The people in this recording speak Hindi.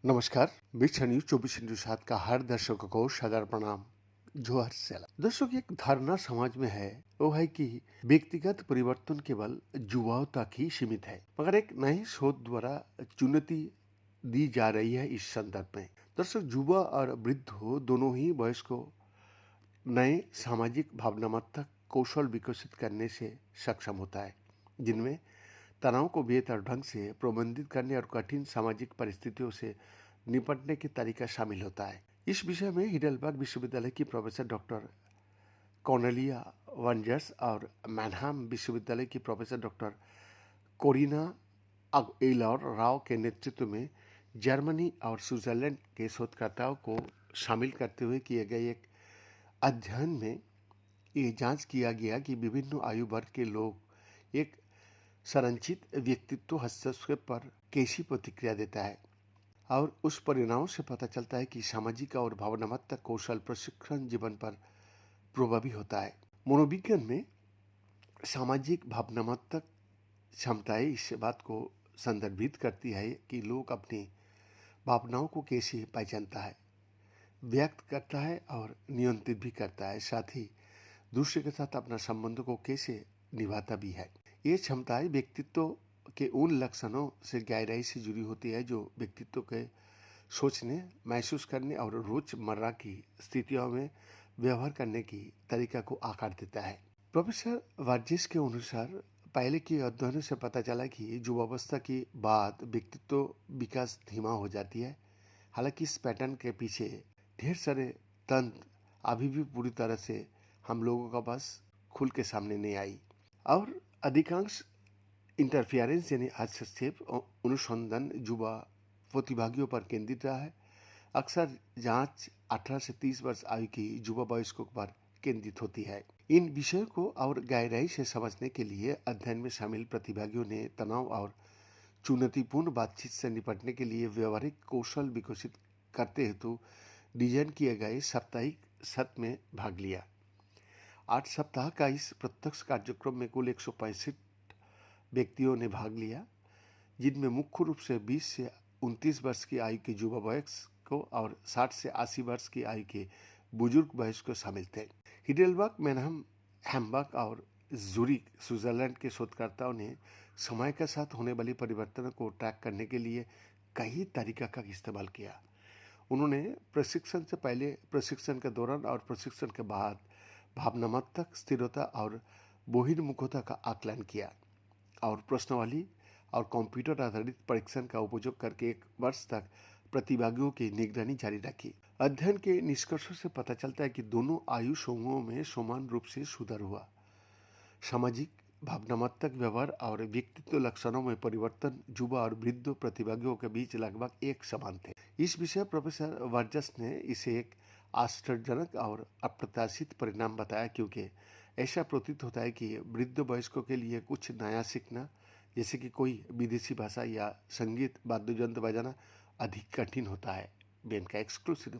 नमस्कार। मिर्च न्यूज 24/7 का हर दर्शक को सादर प्रणाम। जोहर सलाम। दर्शक, एक धारणा समाज में है, वो है कि व्यक्तिगत परिवर्तन केवल युवाओं तक ही सीमित है, मगर एक नए शोध द्वारा चुनौती दी जा रही है। इस संदर्भ में दर्शक, युवा और वृद्ध हो दोनों ही वयस को नए सामाजिक भावनात्मक कौशल विकसित करने से सक्षम होता है, जिनमें तनाव को बेहतर ढंग से प्रबंधित करने और कठिन सामाजिक परिस्थितियों से निपटने के तरीका शामिल होता है। इस विषय में हिडेलबर्ग विश्वविद्यालय की प्रोफेसर डॉक्टर कॉर्नेलिया वंजर्स और मैनहाम विश्वविद्यालय की प्रोफेसर डॉक्टर कोरिना एलर राव के नेतृत्व में जर्मनी और स्विट्जरलैंड के शोधकर्ताओं को शामिल करते हुए किए गए एक अध्ययन में ये जांच किया गया कि विभिन्न आयु वर्ग के लोग एक संरचित व्यक्तित्व हस्तक्षेप पर कैसी प्रतिक्रिया देता है, और उस परिणामों से पता चलता है कि सामाजिक और भावनात्मक कौशल प्रशिक्षण जीवन पर प्रभावी होता है। मनोविज्ञान में सामाजिक भावनात्मक क्षमताएं इस बात को संदर्भित करती है कि लोग अपनी भावनाओं को कैसे पहचानता है, व्यक्त करता है और नियंत्रित भी करता है, साथ ही दूसरे के साथ अपना संबंधों को कैसे निभाता भी है। ये क्षमताएं व्यक्तित्व के उन लक्षणों से गहराई से जुड़ी होती है जो व्यक्तित्व के सोचने, महसूस करने और रोजमर्रा की स्थितियों में व्यवहार करने की तरीका को आकार देता है। प्रोफेसर वर्जिस के अनुसार पहले के अध्ययनों से पता चला कि युवावस्था के बाद व्यक्तित्व विकास धीमा हो जाती है। हालांकि इस पैटर्न के पीछे ढेर सारे तंत्र अभी भी पूरी तरह से हम लोगों का पास खुल के सामने नहीं आई, और अधिकांश इंटरफियरेंस यानी हस्तक्षेप अनुसंधान युवा प्रतिभागियों पर केंद्रित रहा है। अक्सर जांच 18 से 30 वर्ष आयु की युवा वयस्कों पर केंद्रित होती है। इन विषयों को और गहराई से समझने के लिए अध्ययन में शामिल प्रतिभागियों ने तनाव और चुनौतीपूर्ण बातचीत से निपटने के लिए व्यवहारिक कौशल विकसित करते हेतु डिजाइन किए गए साप्ताहिक सत्र में भाग लिया। 8 सप्ताह का इस प्रत्यक्ष कार्यक्रम में कुल 165 व्यक्तियों ने भाग लिया, जिनमें मुख्य रूप से 20 से 29 वर्ष की आयु के युवा वयस्कों और 60 से 80 वर्ष की आयु के बुजुर्ग वयस्कों शामिल थे। हिडेलबर्ग, मैनहम, हैम्बर्ग और जूरिक स्विट्जरलैंड के शोधकर्ताओं ने समय के साथ होने वाली परिवर्तनों को ट्रैक करने के लिए कई तरीका का इस्तेमाल किया। उन्होंने प्रशिक्षण से पहले, प्रशिक्षण के दौरान और प्रशिक्षण के बाद भावनात्मक स्थिरता और बहिर्मुखता का आकलन किया, और प्रश्नावली और कंप्यूटर आधारित परीक्षण का उपयोग करके 1 वर्ष तक प्रतिभागियों की निगरानी जारी रखी। अध्ययन के निष्कर्षों से पता चलता है कि दोनों आयु समूहों में समान रूप से सुधार हुआ। सामाजिक, भावनात्मक व्यवहार और व्यक्तित्व लक्षणों में परिवर्तन युवा और वृद्ध प्रतिभागियों के बीच लगभग एक समान थे। इस विषय प्रोफेसर वर्जस ने इसे एक आश्चर्यजनक और अप्रत्याशित परिणाम बताया, क्योंकि ऐसा प्रतीत होता है कि वृद्ध वयस्कों के लिए कुछ नया सीखना, जैसे कि कोई विदेशी भाषा या संगीत वाद्य यंत्र बजाना, अधिक कठिन होता है। बेन का एक्सक्लूसिव